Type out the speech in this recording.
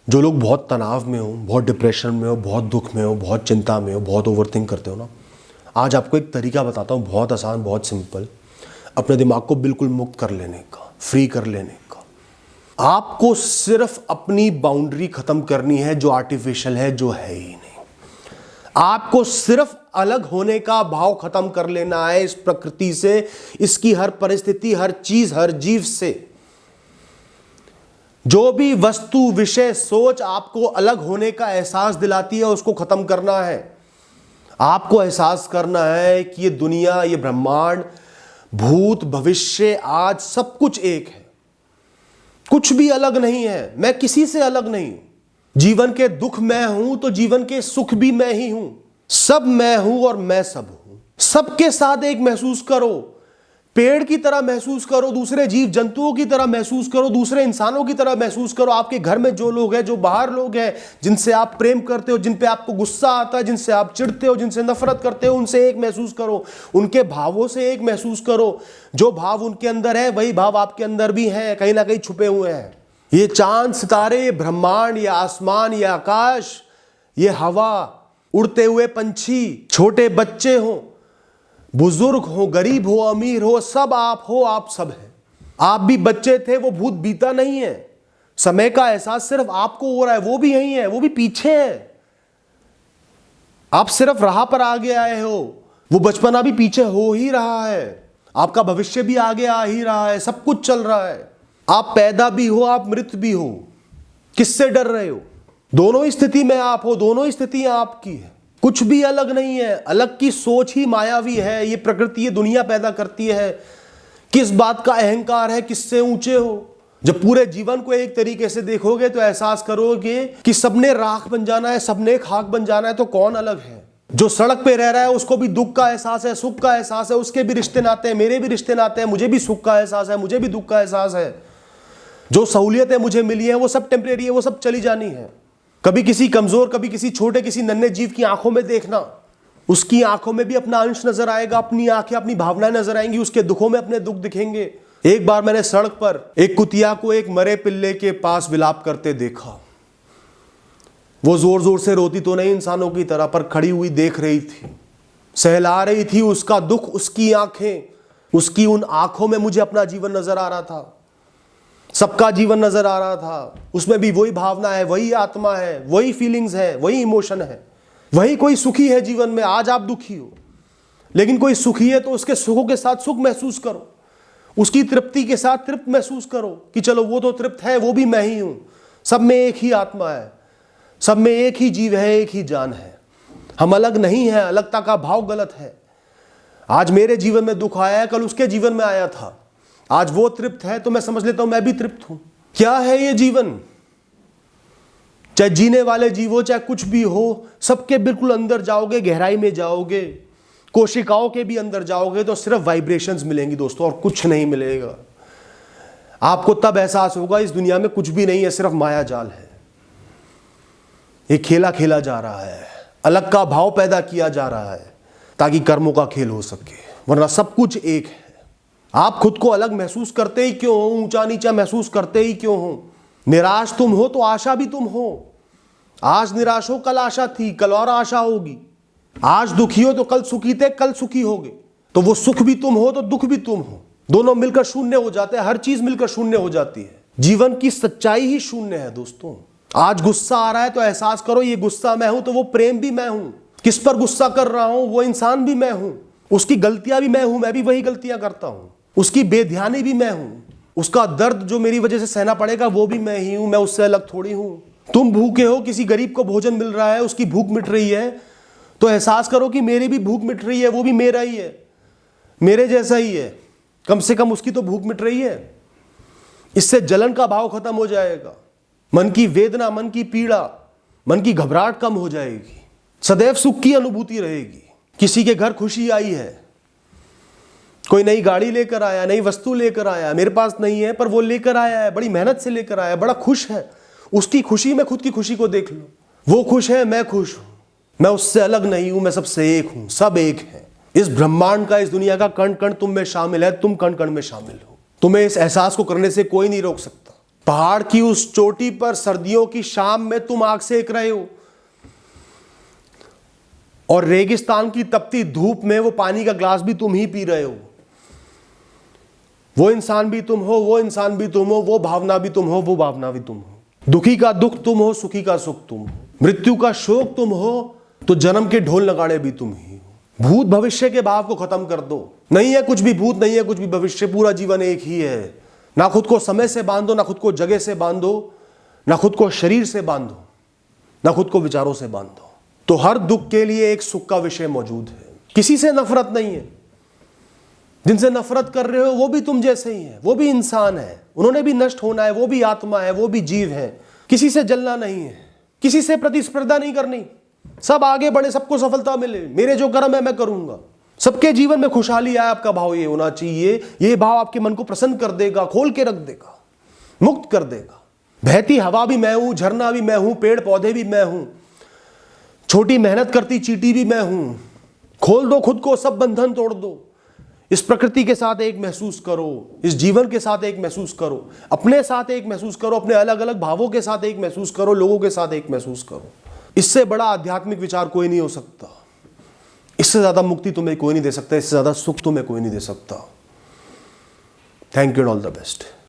जो लोग बहुत तनाव में हो, बहुत डिप्रेशन में हो, बहुत दुख में हो, बहुत चिंता में हो, बहुत ओवरथिंक करते हो ना, आज आपको एक तरीका बताता हूँ, बहुत आसान, बहुत सिंपल, अपने दिमाग को बिल्कुल मुक्त कर लेने का, फ्री कर लेने का। आपको सिर्फ अपनी बाउंड्री खत्म करनी है जो आर्टिफिशियल है, जो है ही नहीं। आपको सिर्फ अलग होने का भाव खत्म कर लेना है इस प्रकृति से, इसकी हर परिस्थिति, हर चीज, हर जीव से। जो भी वस्तु, विषय, सोच आपको अलग होने का एहसास दिलाती है, उसको खत्म करना है। आपको एहसास करना है कि ये दुनिया, ये ब्रह्मांड, भूत, भविष्य, आज सब कुछ एक है, कुछ भी अलग नहीं है। मैं किसी से अलग नहीं हूं। जीवन के दुख मैं हूं तो जीवन के सुख भी मैं ही हूं। सब मैं हूं और मैं सब हूं। सबके साथ एक महसूस करो, पेड़ की तरह महसूस करो, दूसरे जीव जंतुओं की तरह महसूस करो, दूसरे इंसानों की तरह महसूस करो। आपके घर में जो लोग हैं, जो बाहर लोग हैं, जिनसे आप प्रेम करते हो, जिन पे आपको गुस्सा आता है, जिनसे आप चिढ़ते हो, जिनसे नफरत करते हो, उनसे एक महसूस करो, उनके भावों से एक महसूस करो। जो भाव उनके अंदर है वही भाव आपके अंदर भी है, कहीं ना कहीं छुपे हुए हैं। ये चांद, सितारे, ये ब्रह्मांड, ये आसमान, ये आकाश, ये हवा, उड़ते हुए पंछी, छोटे बच्चे हों, बुजुर्ग हो, गरीब हो, अमीर हो, सब आप हो, आप सब हैं। आप भी बच्चे थे, वो भूत बीता नहीं है। समय का एहसास सिर्फ आपको हो रहा है, वो भी यही है, वो भी पीछे है। आप सिर्फ राह पर आगे आए हो, वो बचपना भी पीछे हो ही रहा है, आपका भविष्य भी आगे आ ही रहा है, सब कुछ चल रहा है। आप पैदा भी हो, आप मृत भी हो। किससे डर रहे हो? दोनों ही स्थिति में आप हो, दोनों ही स्थितियां आपकी है, कुछ भी अलग नहीं है। अलग की सोच ही मायावी है। ये प्रकृति, ये दुनिया पैदा करती है। किस बात का अहंकार है, किससे ऊंचे हो? जब पूरे जीवन को एक तरीके से देखोगे तो एहसास करोगे कि सबने राख बन जाना है, सबने खाक बन जाना है, तो कौन अलग है? जो सड़क पे रह रहा है उसको भी दुख का एहसास है, सुख का एहसास है, उसके भी रिश्ते नाते हैं, मेरे भी रिश्ते नाते हैं, मुझे भी सुख का एहसास है, मुझे भी दुख का एहसास है। जो सहूलियतें मुझे मिली हैं वो सब टेम्परेरी है, वो सब चली जानी है। कभी किसी कमजोर, कभी किसी छोटे, किसी नन्हे जीव की आंखों में देखना, उसकी आंखों में भी अपना अंश नजर आएगा, अपनी आंखें, अपनी भावनाएं नजर आएंगी, उसके दुखों में अपने दुख दिखेंगे। एक बार मैंने सड़क पर एक कुतिया को एक मरे पिल्ले के पास विलाप करते देखा। वो जोर जोर से रोती तो नहीं इंसानों की तरह, पर खड़ी हुई देख रही थी, सहला रही थी उसका दुख, उसकी आंखें, उसकी उन आंखों में मुझे अपना जीवन नजर आ रहा था, सबका जीवन नजर आ रहा था। उसमें भी वही भावना है, वही आत्मा है, वही फीलिंग्स है, वही इमोशन है। वही कोई सुखी है जीवन में। आज आप दुखी हो, लेकिन कोई सुखी है तो उसके सुखों के साथ सुख महसूस करो, उसकी तृप्ति के साथ तृप्त महसूस करो कि चलो वो तो तृप्त है, वो भी मैं ही हूं। सब में एक ही आत्मा है, सब में एक ही जीव है, एक ही जान है। हम अलग नहीं है। अलगता का भाव गलत है। आज मेरे जीवन में दुख आया है, कल उसके जीवन में आया था। आज वो तृप्त है तो मैं समझ लेता हूं मैं भी तृप्त हूं। क्या है ये जीवन? चाहे जीने वाले जीव हो, चाहे कुछ भी हो, सबके बिल्कुल अंदर जाओगे, गहराई में जाओगे, कोशिकाओं के भी अंदर जाओगे तो सिर्फ वाइब्रेशंस मिलेंगी दोस्तों, और कुछ नहीं मिलेगा। आपको तब एहसास होगा इस दुनिया में कुछ भी नहीं है, सिर्फ माया जाल है। ये खेला खेला जा रहा है, अलग का भाव पैदा किया जा रहा है ताकि कर्मों का खेल हो सके, वरना सब कुछ एक है। आप खुद को अलग महसूस करते ही क्यों हो? ऊंचा नीचा महसूस करते ही क्यों हो? निराश तुम हो तो आशा भी तुम हो। आज निराश हो, कल आशा थी, कल और आशा होगी। आज दुखी हो तो कल सुखी थे, कल सुखी होगे। तो वो सुख भी तुम हो तो दुख भी तुम हो। दोनों मिलकर शून्य हो जाते हैं, हर चीज मिलकर शून्य हो जाती है। जीवन की सच्चाई ही शून्य है दोस्तों। आज गुस्सा आ रहा है तो एहसास करो ये गुस्सा मैं हूं, तो वो प्रेम भी मैं हूं। किस पर गुस्सा कर रहा हूं वो इंसान भी मैं हूं। उसकी गलतियां भी मैं हूं, मैं भी वही गलतियां करता हूं। उसकी बेध्यानी भी मैं हूं। उसका दर्द जो मेरी वजह से सहना पड़ेगा वो भी मैं ही हूं, मैं उससे अलग थोड़ी हूं। तुम भूखे हो, किसी गरीब को भोजन मिल रहा है, उसकी भूख मिट रही है, तो एहसास करो कि मेरी भी भूख मिट रही है, वो भी मेरा ही है, मेरे जैसा ही है। कम से कम उसकी तो भूख मिट रही है। इससे जलन का भाव खत्म हो जाएगा, मन की वेदना, मन की पीड़ा, मन की घबराहट कम हो जाएगी। सदैव सुख की अनुभूति रहेगी। किसी के घर खुशी आई है, कोई नई गाड़ी लेकर आया, नई वस्तु लेकर आया, मेरे पास नहीं है पर वो लेकर आया है, बड़ी मेहनत से लेकर आया, बड़ा खुश है। उसकी खुशी में खुद की खुशी को देख लो। वो खुश है, मैं खुश हूं, मैं उससे अलग नहीं हूं, मैं सबसे एक हूं, सब एक है। इस ब्रह्मांड का, इस दुनिया का कण कण तुम में शामिल है, तुम कण कण में शामिल हो। तुम्हें इस एहसास को करने से कोई नहीं रोक सकता। पहाड़ की उस चोटी पर सर्दियों की शाम में तुम आग सेक रहे हो, और रेगिस्तान की तपती धूप में वो पानी का ग्लास भी तुम ही पी रहे हो। वो इंसान भी तुम हो, वो इंसान भी तुम हो, वो भावना भी तुम हो, वो भावना भी तुम हो। दुखी का दुख तुम हो, सुखी का सुख तुम हो। मृत्यु का शोक तुम हो तो जन्म के ढोल नगाड़े भी तुम ही हो। भूत भविष्य के भाव को खत्म कर दो। नहीं है कुछ भी भूत, नहीं है कुछ भी भविष्य, पूरा जीवन एक ही है। ना खुद को समय से बांधो, ना खुद को जगह से बांधो, ना खुद को शरीर से बांधो, ना खुद को विचारों से बांधो। तो हर दुख के लिए एक सुख का विषय मौजूद है। किसी से नफरत नहीं है। जिनसे नफरत कर रहे हो वो भी तुम जैसे ही हैं, वो भी इंसान है, उन्होंने भी नष्ट होना है, वो भी आत्मा है, वो भी जीव है। किसी से जलना नहीं है, किसी से प्रतिस्पर्धा नहीं करनी। सब आगे बढ़े, सबको सफलता मिले, मेरे जो कर्म है मैं करूंगा। सबके जीवन में खुशहाली आए, आपका भाव ये होना चाहिए। ये भाव आपके मन को प्रसन्न कर देगा, खोल के रख देगा, मुक्त कर देगा। बहती हवा भी मैं हूं, झरना भी मैं हूं, पेड़ पौधे भी मैं हूं, छोटी मेहनत करती चींटी भी मैं हूं। खोल दो खुद को, सब बंधन तोड़ दो। इस प्रकृति के साथ एक महसूस करो, इस जीवन के साथ एक महसूस करो, अपने साथ एक महसूस करो, अपने अलग अलग भावों के साथ एक महसूस करो, लोगों के साथ एक महसूस करो। इससे बड़ा आध्यात्मिक विचार कोई नहीं हो सकता। इससे ज्यादा मुक्ति तुम्हें कोई नहीं दे सकता, इससे ज्यादा सुख तुम्हें कोई नहीं दे सकता। Thank you and all the best.